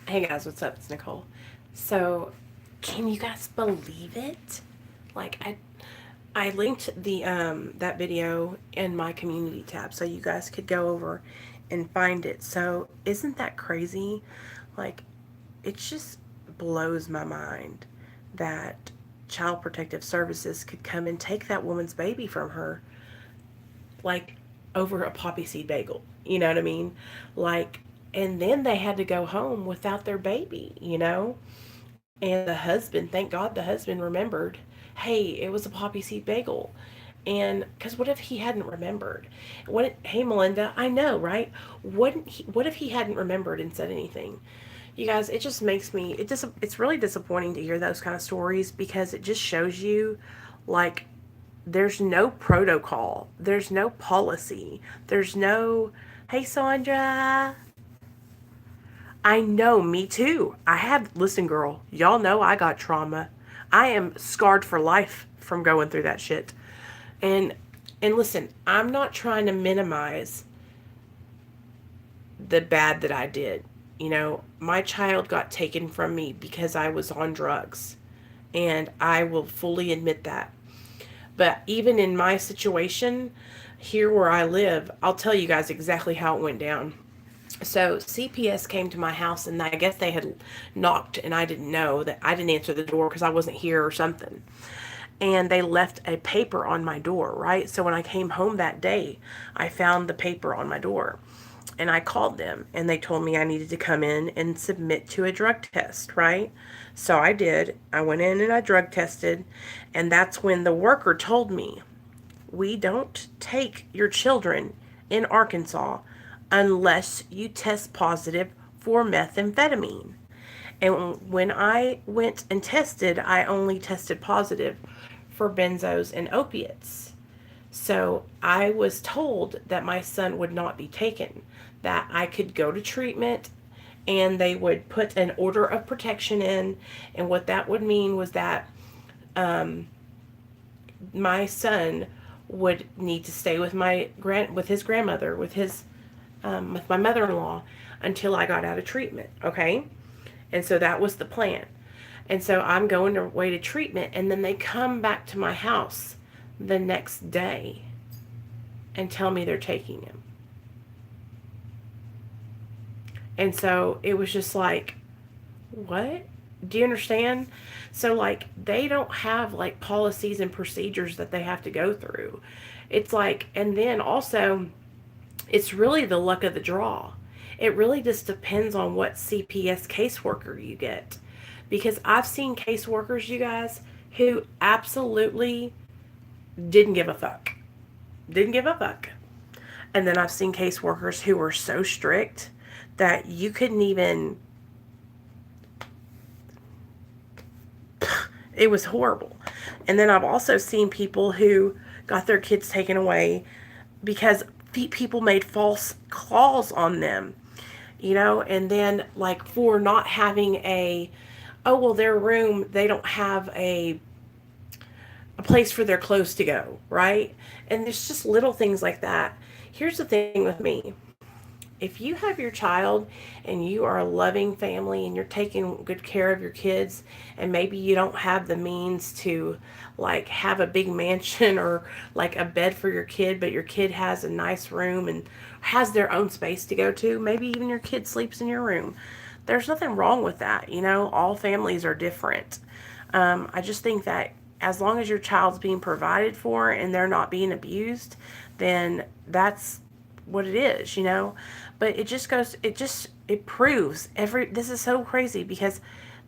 Hey guys, what's up? It's Nicole. So, can you guys believe it? Like I linked the that video in my community tab so you guys could go over and find it. So, isn't that crazy? Like it just blows my mind that Child Protective Services could come and take that woman's baby from her like over a poppy seed bagel. You know what I mean? Like and then they had to go home without their baby, you know? And the husband, thank God the husband remembered, hey, it was a poppy seed bagel. And because what if he hadn't remembered? Hey, Melinda, I know, right? What if he hadn't remembered and said anything? You guys, it just makes me, it's really disappointing to hear those kind of stories because it just shows you, like, there's no protocol, there's no policy, there's no, hey, Sandra, I know, me too. Listen, girl, y'all know I got trauma. I am scarred for life from going through that shit. And and listen, I'm not trying to minimize the bad that I did. You know, my child got taken from me because I was on drugs. And I will fully admit that. But even in my situation, here where I live, I'll tell you guys exactly how it went down. So CPS came to my house and I guess they had knocked and I didn't know that I didn't answer the door because I wasn't here or something. And they left a paper on my door, right? So when I came home that day, I found the paper on my door. And I called them and they told me I needed to come in and submit to a drug test, right? So I did. I went in and I drug tested. And that's when the worker told me, we don't take your children in Arkansas unless you test positive for methamphetamine. And when I went and tested, I only tested positive for benzos and opiates. So I was told that my son would not be taken, that I could go to treatment and they would put an order of protection in. And what that would mean was that my son would need to stay with with his grandmother, with my mother-in-law until I got out of treatment. Okay, and so that was the plan. And so I'm going away to treatment, and then they come back to my house the next day and tell me they're taking him. And so it was just like, what? Do you understand? So, like, they don't have like policies and procedures that they have to go through. It's like, and then also, it's really the luck of the draw. It really just depends on what CPS caseworker you get. Because I've seen caseworkers, you guys, who absolutely didn't give a fuck. Didn't give a fuck. And then I've seen caseworkers who were so strict that you couldn't even. It was horrible. And then I've also seen people who got their kids taken away because people made false calls on them, you know, and then like for not having oh, well, their room, they don't have a place for their clothes to go, right? And there's just little things like that. Here's the thing with me. If you have your child and you are a loving family and you're taking good care of your kids and maybe you don't have the means to like have a big mansion or like a bed for your kid, but your kid has a nice room and has their own space to go to, maybe even your kid sleeps in your room, there's nothing wrong with that. You know, all families are different. I just think that as long as your child's being provided for and they're not being abused, then that's what it is, you know. But it proves this is so crazy because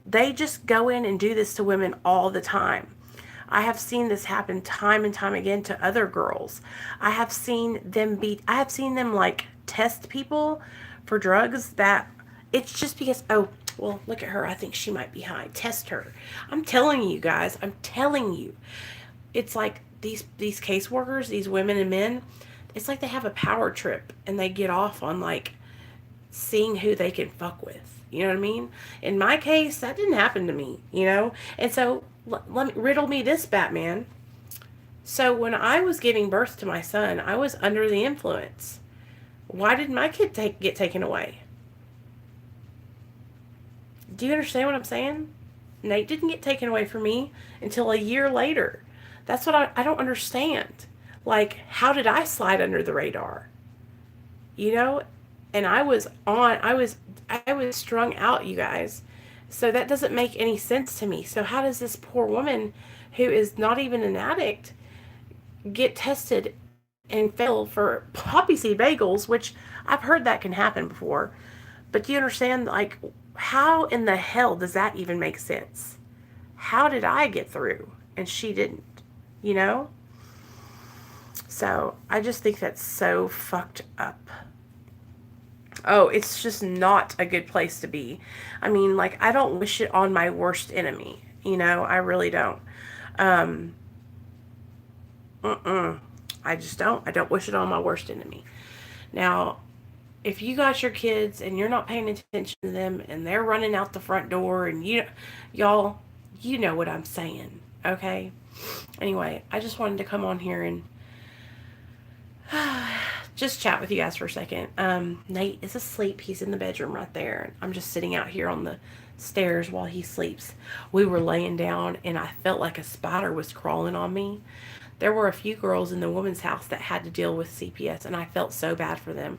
they just go in and do this to women all the time. I have seen this happen time and time again to other girls. I have seen them like test people for drugs that it's just because, oh, well, look at her. I think she might be high. Test her. I'm telling you guys, I'm telling you. It's like these caseworkers, these women and men, it's like they have a power trip and they get off on like seeing who they can fuck with. You know what I mean? In my case, that didn't happen to me, you know? And so let me riddle me this, Batman. So when I was giving birth to my son, I was under the influence. Why did my kid get taken away? Do you understand what I'm saying? Nate didn't get taken away from me until a year later. That's what I don't understand. Like, how did I slide under the radar? You know? And I was strung out, you guys. So that doesn't make any sense to me. So how does this poor woman who is not even an addict get tested and fail for poppy seed bagels, which I've heard that can happen before. But do you understand, like, how in the hell does that even make sense? How did I get through and she didn't? You know? So I just think that's so fucked up. Oh, it's just not a good place to be. I mean, like, I don't wish it on my worst enemy. You know, I really don't. Um, I just don't. I don't wish it on my worst enemy. Now, if you got your kids and you're not paying attention to them and they're running out the front door and y'all, you know what I'm saying, okay? Anyway, I just wanted to come on here and just chat with you guys for a second. Nate is asleep. He's in the bedroom right there. I'm just sitting out here on the stairs while he sleeps. We were laying down and I felt like a spider was crawling on me. There were a few girls in the woman's house that had to deal with CPS and I felt so bad for them.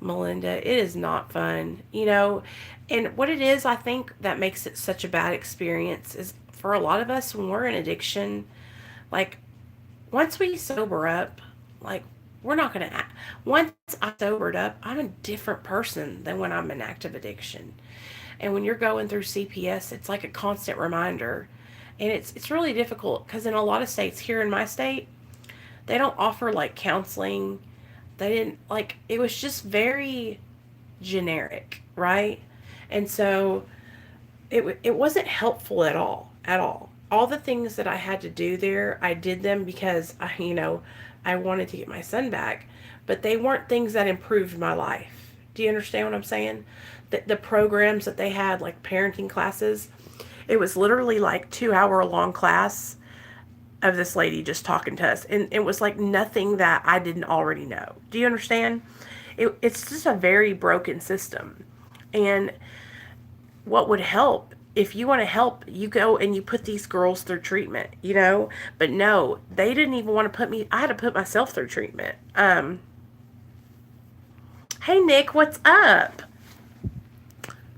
Melinda, it is not fun, you know. And what it is, I think, that makes it such a bad experience is for a lot of us when we're in addiction, like, once we sober up, like, we're not going to, once I sobered up, I'm a different person than when I'm in active addiction. And when you're going through CPS, it's like a constant reminder. And it's really difficult because in a lot of states, here in my state, they don't offer like counseling. They didn't, like, it was just very generic, right? And so it wasn't helpful at all, at all. All the things that I had to do there, I did them because I wanted to get my son back, but they weren't things that improved my life. Do you understand what I'm saying? The programs that they had, like parenting classes, it was literally like 2 hour long class of this lady just talking to us. And it was like nothing that I didn't already know. Do you understand? It's just a very broken system. And what would help, if you want to help, you go and you put these girls through treatment, you know? But no, they didn't even want to put me, I had to put myself through treatment. Hey Nick, what's up?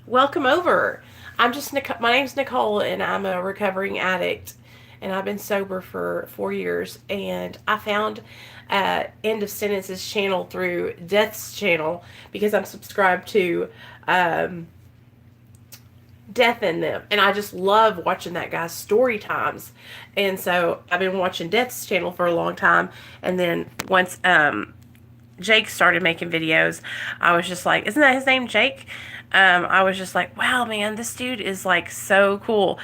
Welcome over. My name's Nicole and I'm a recovering addict. And I've been sober for 4 years. And I found End of Sentence's channel through Death's channel because I'm subscribed to Death in Them. And I just love watching that guy's story times. And so I've been watching Death's channel for a long time. And then once Jake started making videos, I was just like, isn't that his name, Jake? I was just like, wow, man, this dude is like so cool.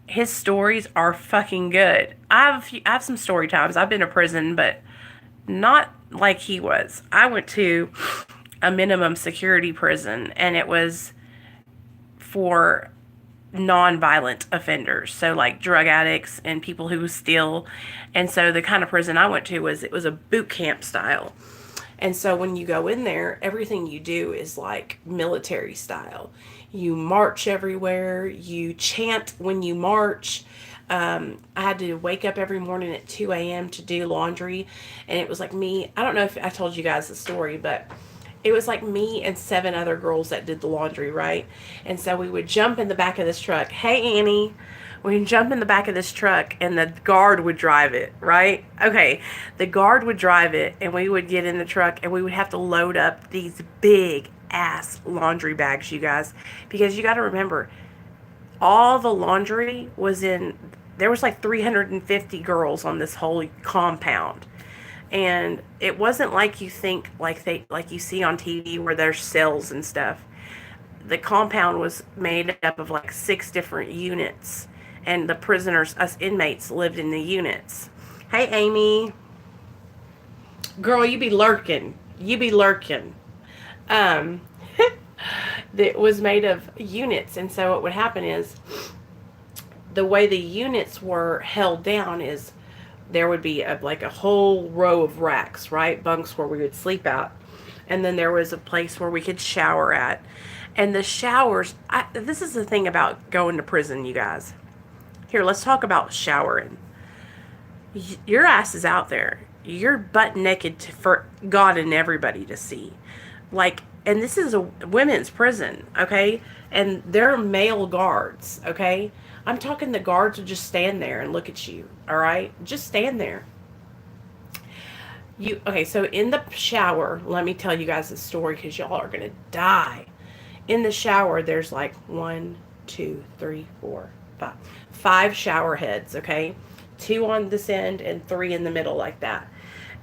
His stories are fucking good. I have some story times. I've been to prison, but not like he was. I went to a minimum security prison, and it was for non-violent offenders. So like drug addicts and people who steal. And so the kind of prison I went to it was a boot camp style. And so when you go in there, everything you do is like military style. You march everywhere. You chant when you march. I had to wake up every morning at 2 a.m. to do laundry. And it was like me. I don't know if I told you guys the story, but it was like me and 7 other girls that did the laundry, right? And so we would jump in the back of this truck. Hey, Annie. We'd jump in the back of this truck and the guard would drive it, right? Okay, the guard would drive it and we would get in the truck and we would have to load up these big ass laundry bags, you guys. Because you got to remember, all the laundry was there was like 350 girls on this whole compound. And it wasn't like you think, like you see on TV where there's cells and stuff. The compound was made up of like 6 different units. And the prisoners, us inmates, lived in the units. Hey, Amy. Girl, you be lurking. It was made of units. And so what would happen is, the way the units were held down is there would be like a whole row of racks, right? Bunks where we would sleep out. And then there was a place where we could shower at. And the showers, this is the thing about going to prison, you guys. Here, let's talk about showering. Your ass is out there. You're butt naked for God and everybody to see. Like, and this is a women's prison, okay? And they're male guards, okay? I'm talking the guards would just stand there and look at you, all right? Just stand there. Okay, so in the shower, let me tell you guys a story because y'all are going to die. In the shower, there's like 1, 2, 3, 4, 5. 5 shower heads, okay? 2 on this end and 3 in the middle like that.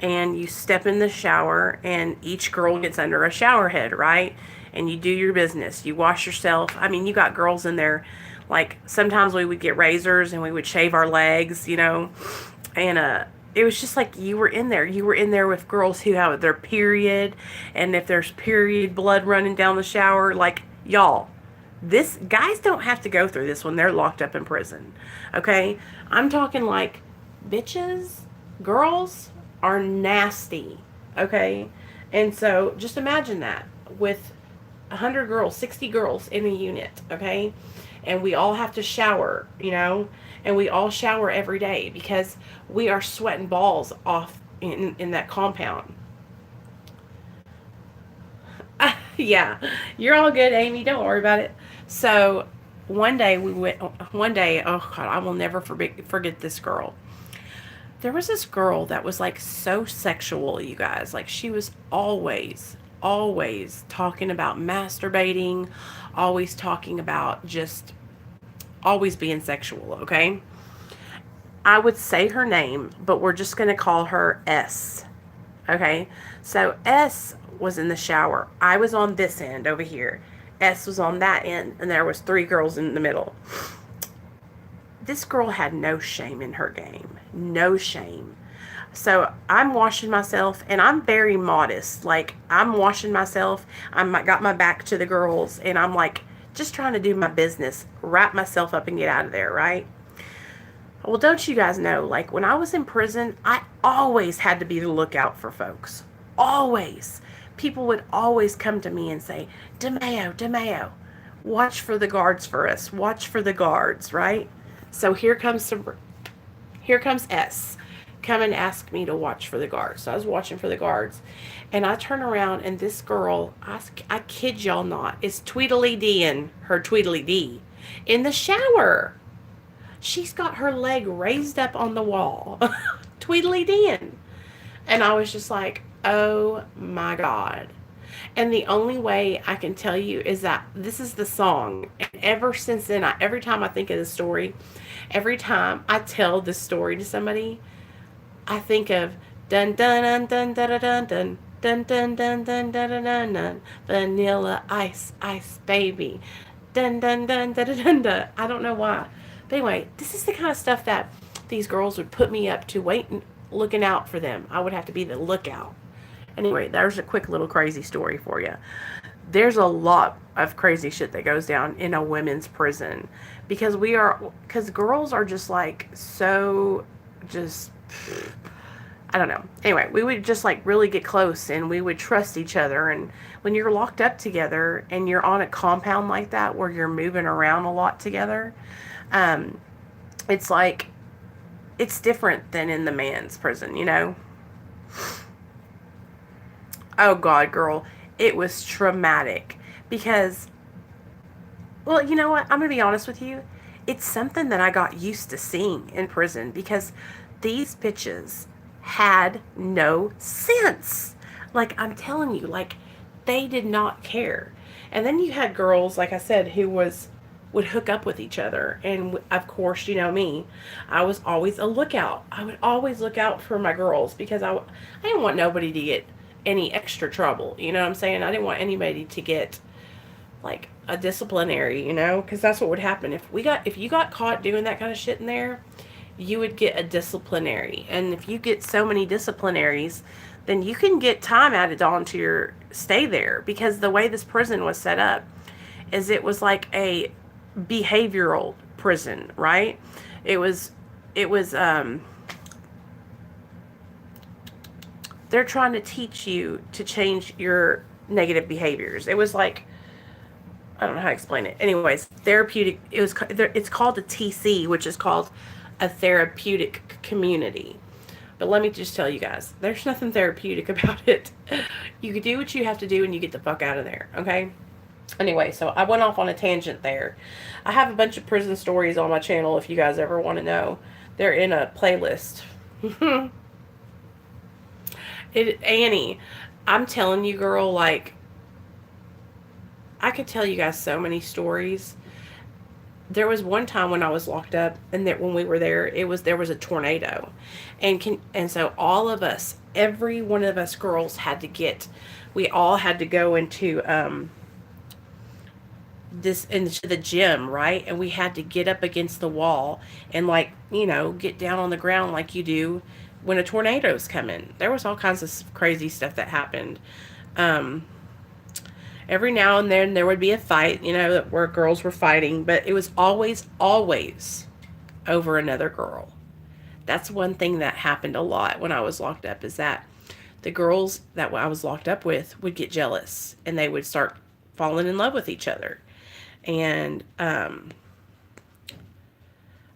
And you step in the shower and each girl gets under a shower head, right? And you do your business. You wash yourself. I mean, you got girls in there, like sometimes we would get razors and we would shave our legs, you know? And it was just like you were in there. You were in there with girls who have their period, and if there's period blood running down the shower, like, y'all, this guys don't have to go through this when they're locked up in prison. Okay? I'm talking like bitches, girls are nasty. Okay? And so just imagine that with 100 girls, 60 girls in a unit, okay? And we all have to shower, you know? And we all shower every day because we are sweating balls off in that compound. Yeah, you're all good, Amy. Don't worry about it. So one day, oh God, I will never forget this girl. There was this girl that was like so sexual, you guys. Like she was always talking about masturbating, always talking about just always being sexual, okay? I would say her name, but we're just going to call her S. Okay? So S was in the shower. I was on this end over here. S was on that end, and there was 3 girls in the middle. This girl had no shame in her game. No shame. So I'm washing myself, and I'm very modest. Like, I'm washing myself. I got my back to the girls, and I'm like, just trying to do my business, wrap myself up and get out of there, right? Well, don't you guys know, like when I was in prison, I always had to be the lookout for folks. Always. People would always come to me and say, DeMeo, watch for the guards for us. Watch for the guards, right? So here comes S. Come and ask me to watch for the guards. So I was watching for the guards. And I turn around and this girl, I kid y'all not, is Tweedledee-ing her Tweedledee in the shower. She's got her leg raised up on the wall. Tweedledee-ing. And I was just like, oh my God. And the only way I can tell you is that this is the song. And ever since then, every time I think of this story, every time I tell this story to somebody, I think of dun dun dun dun dun dun dun. Dun dun dun dun dun dun dun dun. Vanilla ice baby. Dun dun dun dun dun dun dun. I don't know why. But anyway, this is the kind of stuff that these girls would put me up to waiting, looking out for them. I would have to be the lookout. Anyway, there's a quick little crazy story for you. There's a lot of crazy shit that goes down in a women's prison because girls are just like so just, I don't know. Anyway, we would just like really get close and we would trust each other. And when you're locked up together and you're on a compound like that where you're moving around a lot together, it's like, it's different than in the man's prison, you know? Oh God, girl, it was traumatic because, well, you know what? I'm going to be honest with you. It's something that I got used to seeing in prison because these bitches had no sense. Like, I'm telling you, like, they did not care. And then you had girls, like I said, who would hook up with each other. And of course, you know me, I was always a lookout. I would always look out for my girls because I didn't want nobody to get any extra trouble. You know what I'm saying? I didn't want anybody to get like a disciplinary, you know, because that's what would happen if you got caught doing that kind of shit in there. You would get a disciplinary. And if you get so many disciplinaries, then you can get time added on to your stay there. Because the way this prison was set up is it was like a behavioral prison, right? It was they're trying to teach you to change your negative behaviors. It was like I don't know how to explain it. Anyways, therapeutic. It's called a TC, which is called a therapeutic community. But let me just tell you guys, there's nothing therapeutic about it. You can do what you have to do and you get the fuck out of there, okay? Anyway, so I went off on a tangent there. I have a bunch of prison stories on my channel if you guys ever want to know. They're in a playlist. Annie, I'm telling you, girl, like, I could tell you guys so many stories. There was one time when I was locked up, and that when we were there, there was a tornado, and so all of us, every one of us girls, we all had to go into the gym, right? And we had to get up against the wall and, like, get down on the ground like you do when a tornado's coming. There was all kinds of crazy stuff that happened. Every now and then there would be a fight, where girls were fighting, but it was always, always over another girl. That's one thing that happened a lot when I was locked up, is that the girls that I was locked up with would get jealous and they would start falling in love with each other. And I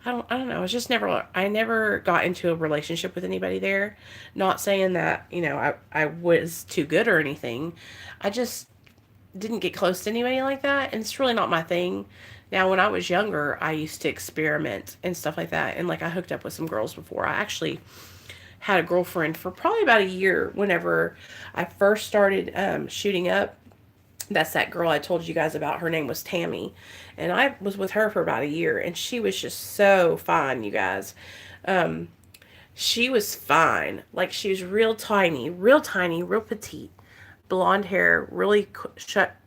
don't know. I never got into a relationship with anybody there. Not saying that, I was too good or anything. I just didn't get close to anybody like that. And it's really not my thing. Now, when I was younger, I used to experiment and stuff like that. And, like, I hooked up with some girls before. I actually had a girlfriend for probably about a year whenever I first started shooting up. That's that girl I told you guys about. Her name was Tammy. And I was with her for about a year. And she was just so fine, you guys. She was fine. Like, she was real tiny, real petite. Blonde hair, really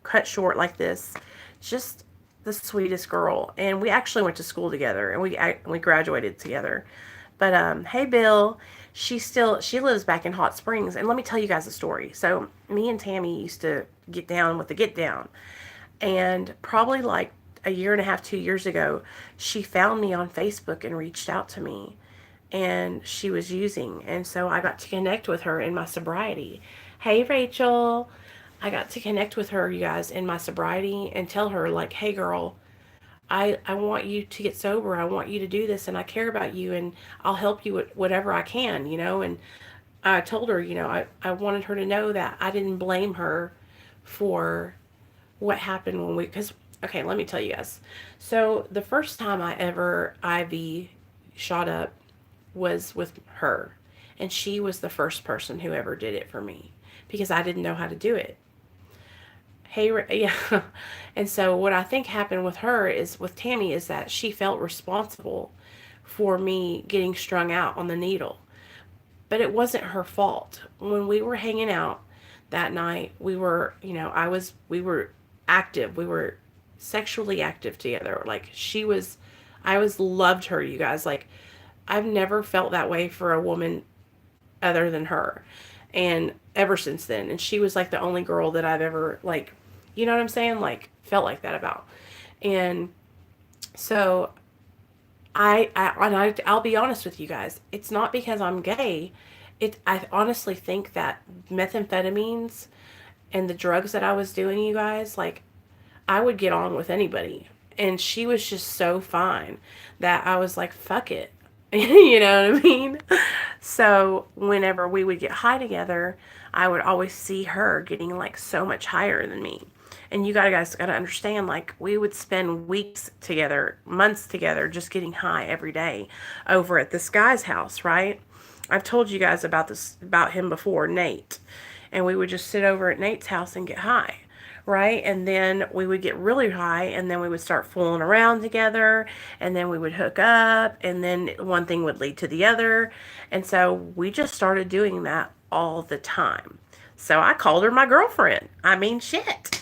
cut short like this. Just the sweetest girl. And we actually went to school together. And we graduated together. But, hey, Bill, she lives back in Hot Springs. And let me tell you guys a story. So me and Tammy used to get down with the get down. And probably like a year and a half, 2 years ago, she found me on Facebook and reached out to me. And she was using. And so I got to connect with her in my sobriety. Hey, Rachel. I got to connect with her, you guys, in my sobriety and tell her, like, hey, girl, I want you to get sober. I want you to do this, and I care about you, and I'll help you with whatever I can, And I told her, I wanted her to know that I didn't blame her for what happened because, okay, let me tell you guys. So the first time I ever IV shot up was with her, and she was the first person who ever did it for me because I didn't know how to do it. Hey, yeah. And so what I think happened with Tammy, is that she felt responsible for me getting strung out on the needle. But it wasn't her fault. When we were hanging out that night, we were, we were active. We were sexually active together. Like, I loved her, you guys. Like, I've never felt that way for a woman other than her. And ever since then. And she was, like, the only girl that I've ever, like, you know what I'm saying? Like, felt like that about. And so I'll be honest with you guys. It's not because I'm gay. I honestly think that methamphetamines and the drugs that I was doing, you guys, like, I would get on with anybody. And she was just so fine that I was like, fuck it. You know what I mean? So whenever we would get high together, I would always see her getting, like, so much higher than me. And you guys got to understand, like, we would spend weeks together, months together, just getting high every day over at this guy's house, right? I've told you guys about him before, Nate. And we would just sit over at Nate's house and get high, right? And then we would get really high, and then we would start fooling around together, and then we would hook up, and then one thing would lead to the other. And so we just started doing that all the time. So I called her my girlfriend. I mean, shit.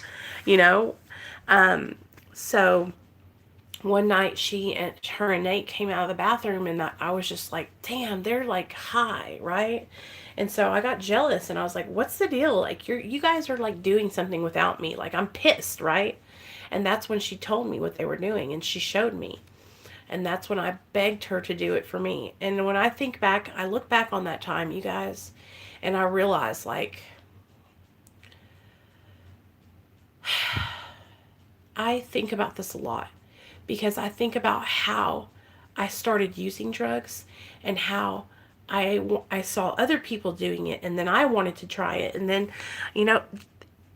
So one night her and Nate came out of the bathroom, and I was just like, damn, they're, like, high, right? And so I got jealous, and I was like, what's the deal? Like, you guys are, like, doing something without me. Like, I'm pissed, right? And that's when she told me what they were doing, and she showed me. And that's when I begged her to do it for me. And when I look back on that time, you guys, and I realize, like, I think about this a lot because I think about how I started using drugs and how I saw other people doing it, and then I wanted to try it. And then, you know,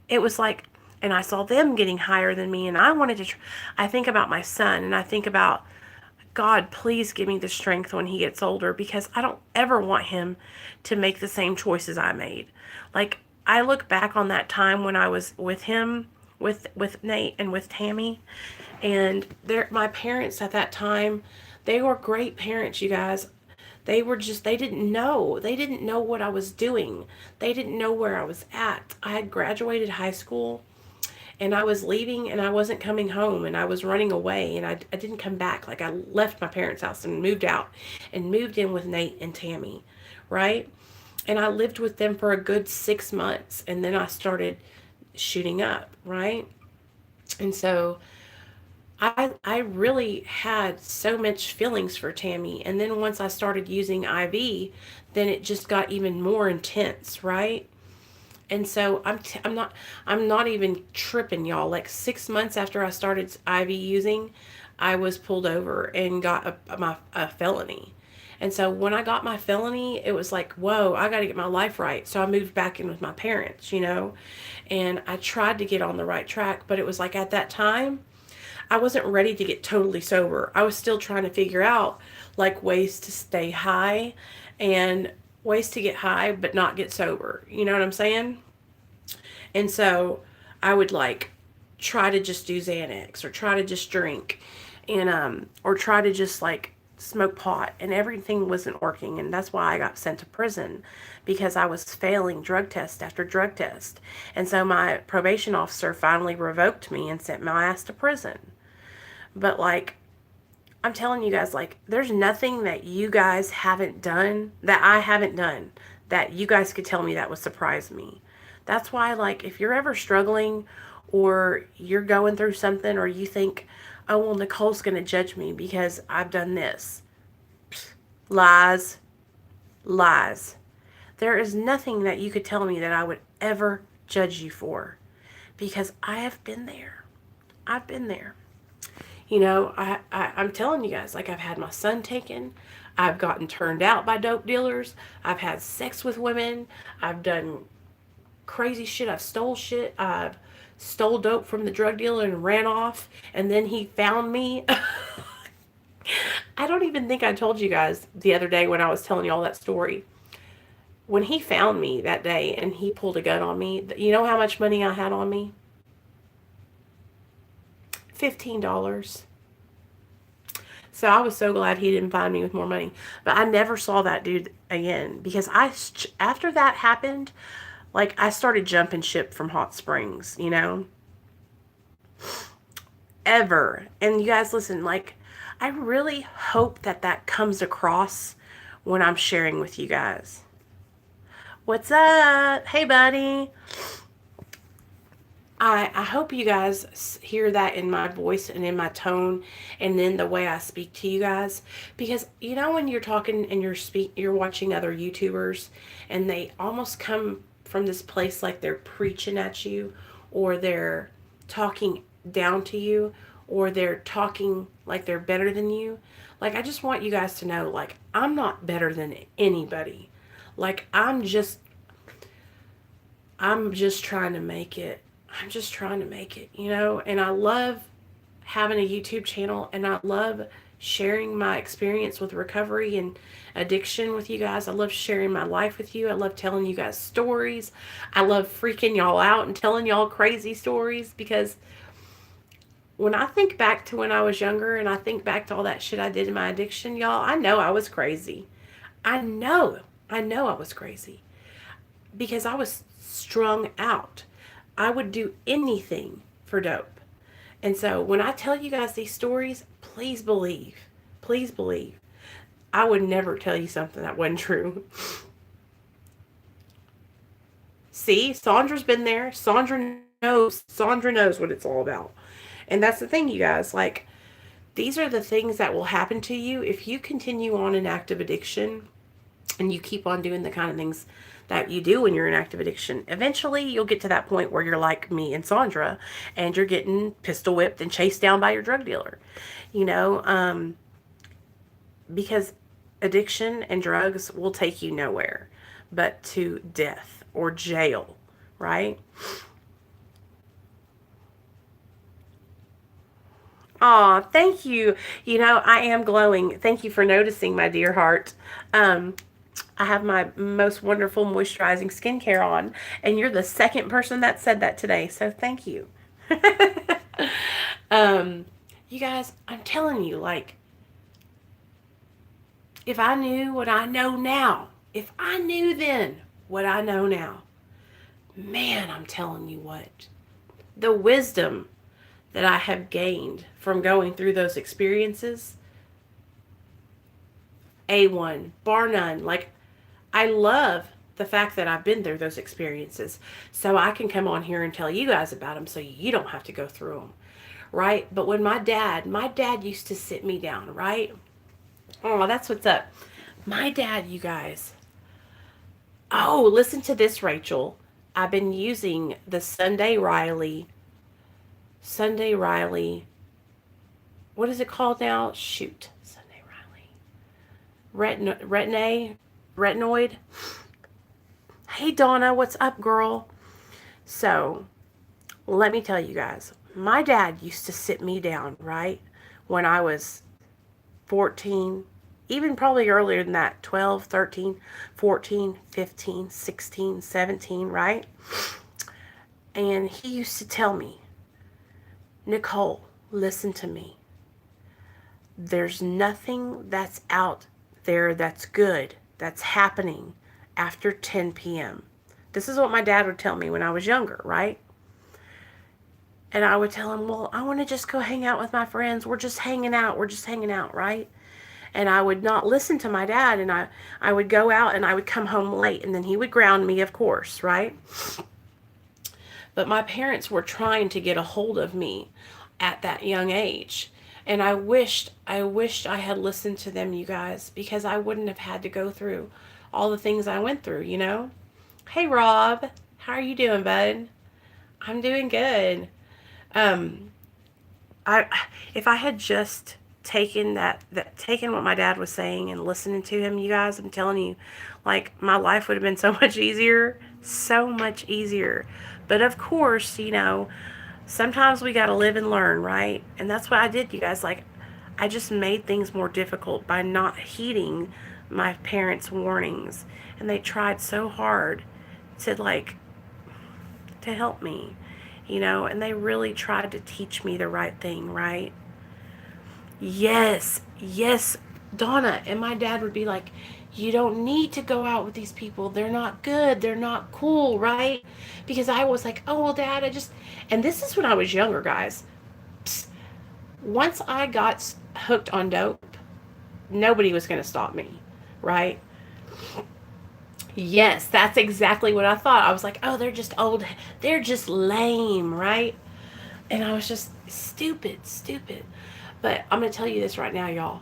it was like, and I saw them getting higher than me, and I wanted to I think about my son, and I think about, God, please give me the strength when he gets older, because I don't ever want him to make the same choices I made. Like, I look back on that time when I was with him, with Nate and with Tammy, and my parents at that time, they were great parents, you guys. They didn't know. They didn't know what I was doing. They didn't know where I was at. I had graduated high school, and I was leaving, and I wasn't coming home, and I was running away, and I didn't come back. Like, I left my parents' house and moved out and moved in with Nate and Tammy, right? And I lived with them for a good 6 months, and then I started shooting up, right? And so I really had so much feelings for Tammy. And then once I started using IV, then it just got even more intense, right? And so I'm not even tripping, y'all. Like 6 months after I started IV using, I was pulled over and got a felony. And so when I got my felony, it was like, whoa, I got to get my life right. So I moved back in with my parents, and I tried to get on the right track, but it was like at that time, I wasn't ready to get totally sober. I was still trying to figure out like ways to stay high and ways to get high but not get sober. You know what I'm saying? And so I would like try to just do Xanax or try to just drink and or try to just like smoke pot, and everything wasn't working, and that's why I got sent to prison, because I was failing drug test after drug test. And so my probation officer finally revoked me and sent my ass to prison. But like, I'm telling you guys, like, there's nothing that you guys haven't done, that I haven't done, that you guys could tell me that would surprise me. That's why, like, if you're ever struggling or you're going through something, or you think, oh, well, Nicole's going to judge me because I've done this. Lies. Lies. There is nothing that you could tell me that I would ever judge you for, because I have been there. I've been there. I'm telling you guys, like, I've had my son taken. I've gotten turned out by dope dealers. I've had sex with women. I've done crazy shit. I've stole shit. I've stole dope from the drug dealer and ran off, and then he found me. I don't even think I told you guys the other day when I was telling you all that story. When he found me that day and he pulled a gun on me, you know how much money I had on me? $15. So I was so glad he didn't find me with more money. But I never saw that dude again, because after that happened, like, I started jumping ship from Hot Springs, ever. And you guys, listen, like, I really hope that comes across when I'm sharing with you guys. What's up? Hey, buddy. I hope you guys hear that in my voice and in my tone and in the way I speak to you guys. Because, when you're talking and you're watching other YouTubers, and they almost come from this place like they're preaching at you, or they're talking down to you, or they're talking like they're better than you. Like, I just want you guys to know, like, I'm not better than anybody. Like, I'm just trying to make it. I'm just trying to make it, and I love having a YouTube channel, and I love sharing my experience with recovery and addiction with you guys. I love sharing my life with you. I love telling you guys stories. I love freaking y'all out and telling y'all crazy stories, because when I think back to when I was younger, and I think back to all that shit I did in my addiction, y'all, I know I was crazy. I know I was crazy, because I was strung out. I would do anything for dope. And so when I tell you guys these stories, please believe. Please believe. I would never tell you something that wasn't true. See, Sandra's been there. Sandra knows what it's all about. And that's the thing, you guys. Like, these are the things that will happen to you if you continue on an active addiction and you keep on doing the kind of things that you do when you're in active addiction. Eventually, you'll get to that point where you're like me and Sandra, and you're getting pistol whipped and chased down by your drug dealer. You know, because addiction and drugs will take you nowhere but to death or jail, right? Aw, thank you. You know, I am glowing. Thank you for noticing, my dear heart. Um, I have my most wonderful moisturizing skincare on, and you're the second person that said that today, so thank you. um, you guys, I'm telling you, like, if I knew what I know now, if I knew then what I know now, man, I'm telling you what, the wisdom that I have gained from going through those experiences, A1, bar none. Like, I love the fact that I've been through those experiences so I can come on here and tell you guys about them so you don't have to go through them, right? But when my dad used to sit me down, right? Oh, that's what's up. My dad, you guys. Oh, listen to this, Rachel. I've been using the Sunday Riley. What is it called now? Shoot. Sunday Riley. Retinoid. Hey, Donna, what's up, girl? So, let me tell you guys. My dad used to sit me down, right? When I was 14, even probably earlier than that, 12, 13, 14, 15, 16, 17, right? And he used to tell me, Nicole, listen to me. There's nothing that's out there that's good, that's happening after 10 p.m. This is what my dad would tell me when I was younger, right? And I would tell him, well, I want to just go hang out with my friends. We're just hanging out, right? And I would not listen to my dad, and I would go out and I would come home late, and then he would ground me, of course, right? But my parents were trying to get a hold of me at that young age. And I wished I had listened to them, you guys, because I wouldn't have had to go through all the things I went through, you know? Hey, Rob, how are you doing, bud? I'm doing good. Um, I if I had just taken what my dad was saying and listening to him, you guys, I'm telling you, like, my life would have been so much easier, so much easier. But of course, you know, sometimes we got to live and learn, right? And that's what I did, you guys. Like, I just made things more difficult by not heeding my parents' warnings. And they tried so hard to, like, to help me, you know, and they really tried to teach me the right thing, right? Yes, yes, Donna. And my dad would be like, you don't need to go out with these people. They're not good. They're not cool, right? Because I was like, oh, well, Dad, and this is when I was younger, guys. Psst. Once I got hooked on dope, nobody was going to stop me, right? Yes, that's exactly what I thought. I was like, oh, they're just old. They're just lame, right? And I was just stupid. But I'm going to tell you this right now, y'all.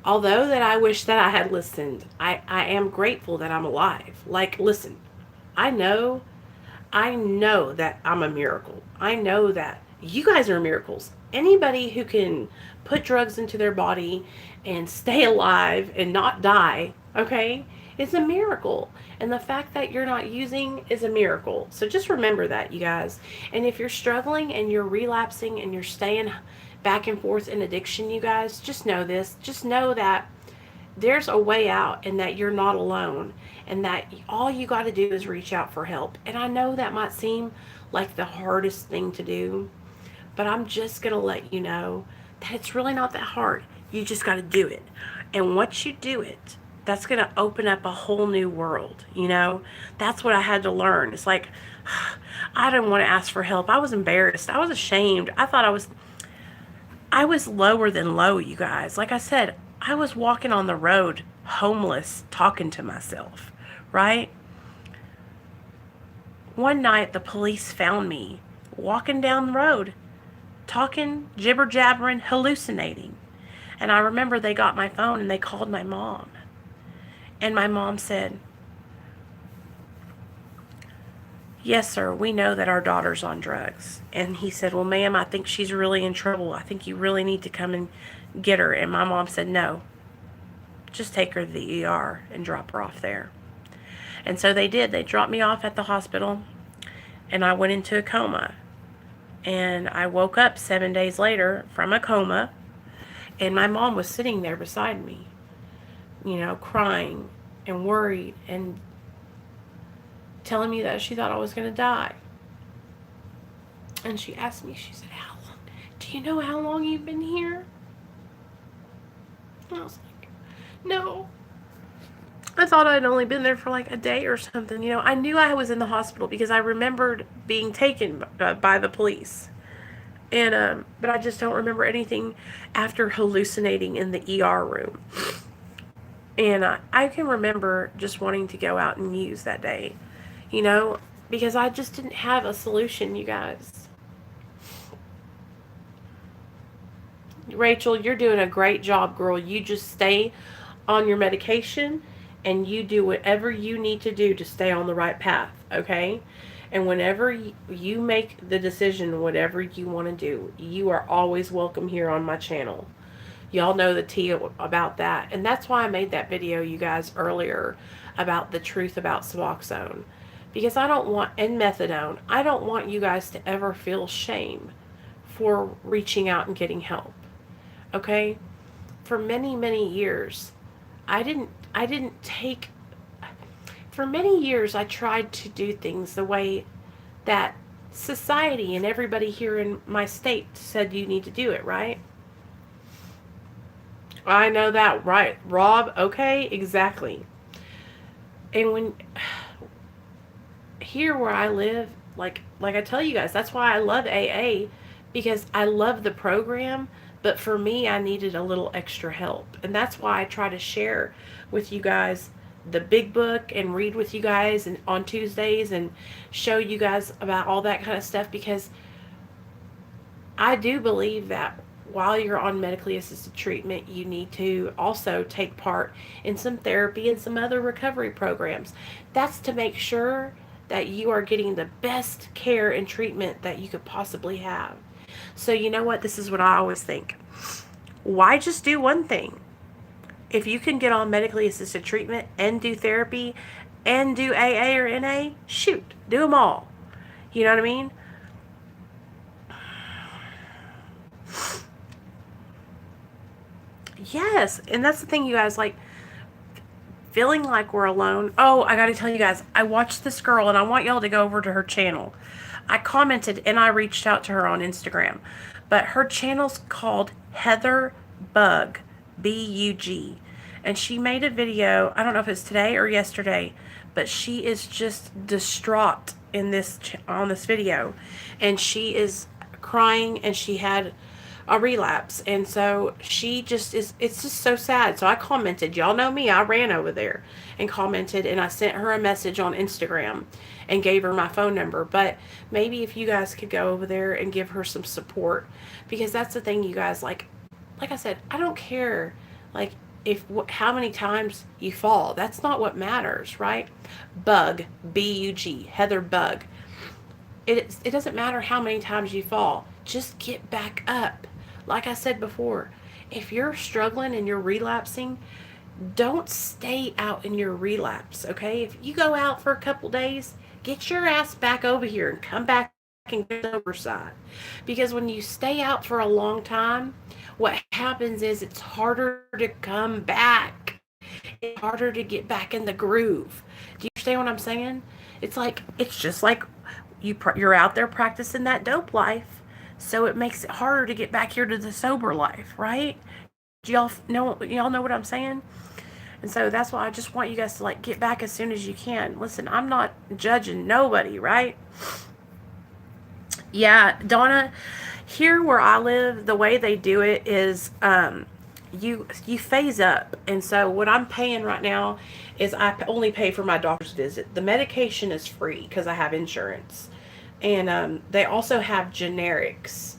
Although that I wish that I had listened, I am grateful that I'm alive. Like, listen, I know that I'm a miracle. I know that you guys are miracles. Anybody who can put drugs into their body and stay alive and not die, okay, is a miracle. And the fact that you're not using is a miracle. So just remember that, you guys. And if you're struggling and you're relapsing and you're staying back and forth in addiction, you guys, just know this. Just know that there's a way out and that you're not alone and that all you got to do is reach out for help. And I know that might seem like the hardest thing to do, but I'm just going to let you know that it's really not that hard. You just got to do it. And once you do it, that's going to open up a whole new world, you know? That's what I had to learn. It's like, I didn't want to ask for help. I was embarrassed. I was ashamed. I thought I was lower than low, you guys. Like I said, I was walking on the road, homeless, talking to myself, right? One night, the police found me walking down the road, talking, jibber-jabbering, hallucinating. And I remember they got my phone and they called my mom. And my mom said, yes, sir, we know that our daughter's on drugs. And he said, well, ma'am, I think she's really in trouble. I think you really need to come and get her. And my mom said, no, just take her to the ER and drop her off there. And so they did. They dropped me off at the hospital, and I went into a coma. And I woke up 7 days later from a coma, and my mom was sitting there beside me, crying and worried and telling me that she thought I was going to die. And she asked me, she said, how long? Do you know how long you've been here? And I was like, no. I thought I'd only been there for like a day or something. I knew I was in the hospital because I remembered being taken by the police. And but I just don't remember anything after hallucinating in the ER room. And I can remember just wanting to go out and muse that day, because I just didn't have a solution, you guys. Rachel, you're doing a great job, girl. You just stay on your medication and you do whatever you need to do to stay on the right path, okay? And whenever you make the decision, whatever you want to do, you are always welcome here on my channel. Y'all know the tea about that. And that's why I made that video, you guys, earlier about the truth about Suboxone. Because I don't want, and methadone, I don't want you guys to ever feel shame for reaching out and getting help. Okay? For many, many years, I didn't take, for many years I tried to do things the way that society and everybody here in my state said you need to do it, right? I know that, right, Rob? Okay, exactly. And when, here where I live, like I tell you guys, that's why I love AA, because I love the program, but for me, I needed a little extra help. And that's why I try to share with you guys the big book and read with you guys and on Tuesdays and show you guys about all that kind of stuff, because I do believe that while you're on medically assisted treatment, you need to also take part in some therapy and some other recovery programs. That's to make sure that you are getting the best care and treatment that you could possibly have. So you know what? This is what I always think. Why just do one thing? If you can get on medically assisted treatment and do therapy and do AA or NA, shoot, do them all. You know what I mean? Yes, and that's the thing, you guys, like, feeling like we're alone. Oh, I gotta tell you guys, I watched this girl, and I want y'all to go over to her channel. I commented, and I reached out to her on Instagram, but her channel's called Heather Bug, B-U-G, and she made a video, I don't know if it's today or yesterday, but she is just distraught in this on this video, and she is crying, and she had a relapse, and so she just is, it's just so sad. So I commented, y'all know me, I ran over there and commented, and I sent her a message on Instagram and gave her my phone number. But maybe if you guys could go over there and give her some support, because that's the thing, you guys, like I said, I don't care like how many times you fall. That's not what matters, right? Bug, B-U-G, Heather Bug. It doesn't matter how many times you fall. Just get back up. Like I said before, if you're struggling and you're relapsing, don't stay out in your relapse, okay? If you go out for a couple days, get your ass back over here and come back and get the sober side. Because when you stay out for a long time, what happens is it's harder to come back. It's harder to get back in the groove. Do you understand what I'm saying? It's just like you're out there practicing that dope life. So it makes it harder to get back here to the sober life, right? Do y'all know what I'm saying? And so that's why I just want you guys to like get back as soon as you can. Listen, I'm not judging nobody, right? Yeah, Donna, here where I live, the way they do it is you phase up. And so what I'm paying right now is I only pay for my doctor's visit. The medication is free because I have insurance. And they also have generics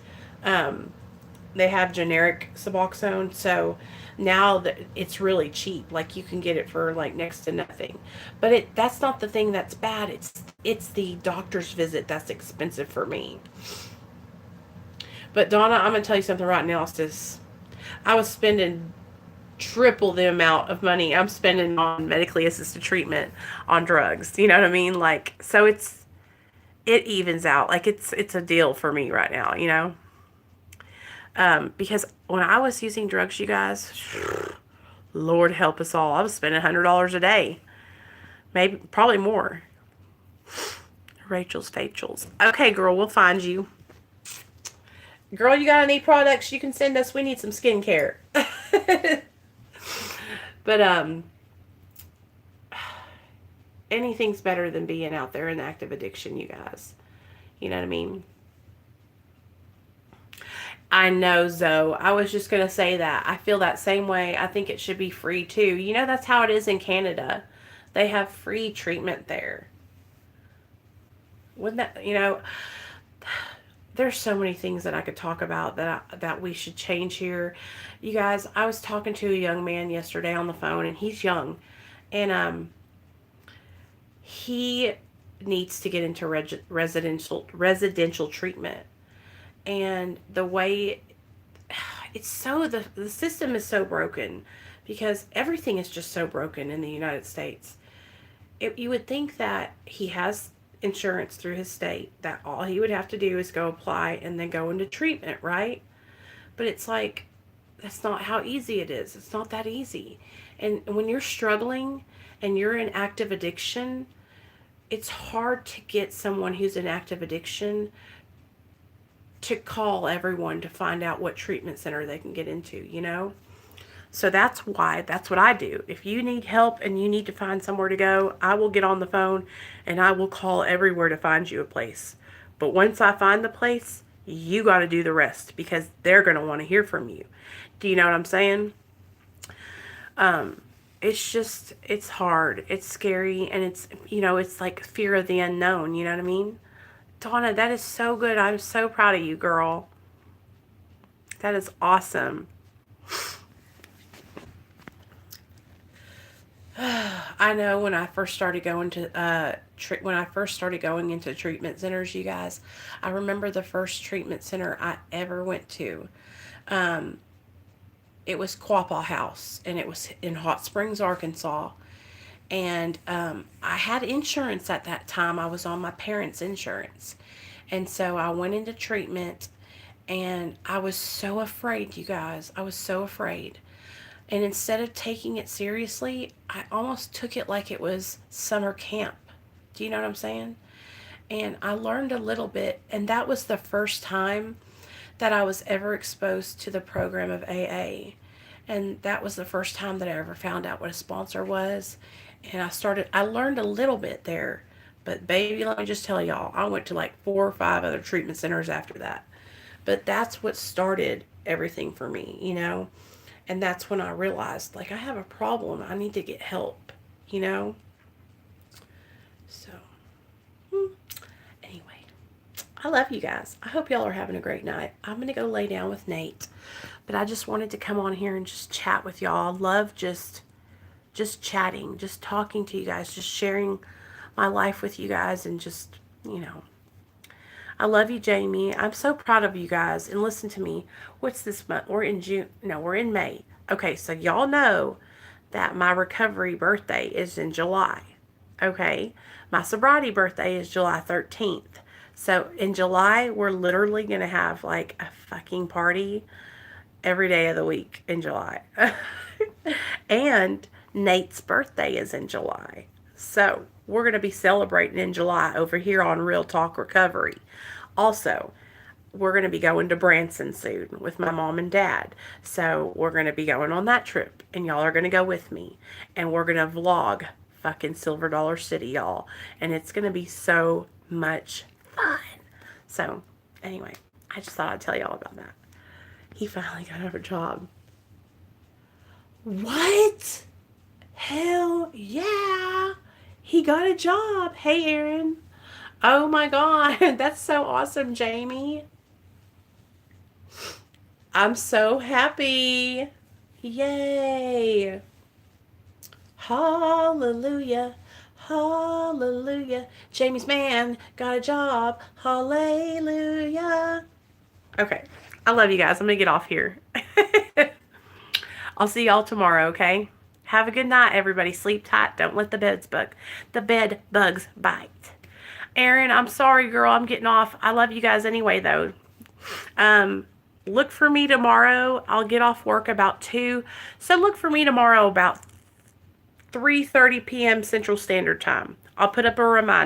They have generic Suboxone, so now that it's really cheap. Like you can get it for like next to nothing. But that's not the thing that's bad. It's the doctor's visit that's expensive for me. But Donna, I'm gonna tell you something right now, sis. I was spending triple the amount of money I'm spending on medically assisted treatment on drugs. You know what I mean? Like, so it evens out. Like it's a deal for me right now, you know? Because when I was using drugs, you guys, Lord help us all, I was spending $100 a day. Maybe, probably more. Rachel's Facials. Okay, girl, we'll find you. Girl, you got any products you can send us? We need some skincare. But, anything's better than being out there in active addiction, you guys. You know what I mean? I know, Zoe. I was just going to say that. I feel that same way. I think it should be free too. You know, that's how it is in Canada. They have free treatment there. Wouldn't that, you know, there's so many things that I could talk about that we should change here. You guys, I was talking to a young man yesterday on the phone, and he's young. And he needs to get into residential treatment. And the way it's so the system is so broken because everything is just so broken in the United States. You would think that he has insurance through his state, that all he would have to do is go apply and then go into treatment, right? But it's like that's not how easy it is. It's not that easy. And when you're struggling and you're in active addiction, it's hard to get someone who's in active addiction to call everyone to find out what treatment center they can get into, you know? So that's what I do. If you need help and you need to find somewhere to go, I will get on the phone and I will call everywhere to find you a place. But once I find the place, you got to do the rest because they're going to want to hear from you. Do you know what I'm saying? It's hard. It's scary. And it's, you know, it's like fear of the unknown. You know what I mean? Donna, that is so good. I'm so proud of you, girl. That is awesome. I know when I first started going to going into treatment centers, you guys, I remember the first treatment center I ever went to. It was Quapaw House, and it was in Hot Springs, Arkansas. And I had insurance at that time. I was on my parents' insurance. And so I went into treatment, and I was so afraid, you guys. I was so afraid. And instead of taking it seriously, I almost took it like it was summer camp. Do you know what I'm saying? And I learned a little bit, and that was the first time that I was ever exposed to the program of AA. And that was the first time that I ever found out what a sponsor was. And I learned a little bit there. But baby, let me just tell y'all, I went to like 4 or 5 other treatment centers after that. But that's what started everything for me, you know? And that's when I realized, like, I have a problem. I need to get help, you know? So, anyway, I love you guys. I hope y'all are having a great night. I'm going to go lay down with Nate. But I just wanted to come on here and just chat with y'all. I love just chatting, just talking to you guys, just sharing my life with you guys, and just, you know. I love you, Jamie. I'm so proud of you guys. And listen to me. What's this month? We're in June. No, we're in May. Okay, so y'all know that my recovery birthday is in July. Okay? My sobriety birthday is July 13th. So in July, we're literally going to have like a fucking party every day of the week in July. And Nate's birthday is in July. So we're going to be celebrating in July over here on Real Talk Recovery. Also, we're going to be going to Branson soon with my mom and dad. So we're going to be going on that trip, and y'all are going to go with me. And we're going to vlog fucking Silver Dollar City, y'all. And it's going to be so much fun. So, anyway, I just thought I'd tell y'all about that. He finally got a job. What? Hell yeah. He got a job. Hey, Aaron. Oh my God. That's so awesome, Jamie. I'm so happy. Yay. Hallelujah. Hallelujah. Jamie's man got a job. Hallelujah. Okay. I love you guys. I'm going to get off here. I'll see y'all tomorrow, okay? Have a good night, everybody. Sleep tight. Don't let the bed bugs bite. Erin, I'm sorry, girl. I'm getting off. I love you guys anyway, though. Look for me tomorrow. I'll get off work about 2. So look for me tomorrow about 3:30 p.m. Central Standard Time. I'll put up a reminder.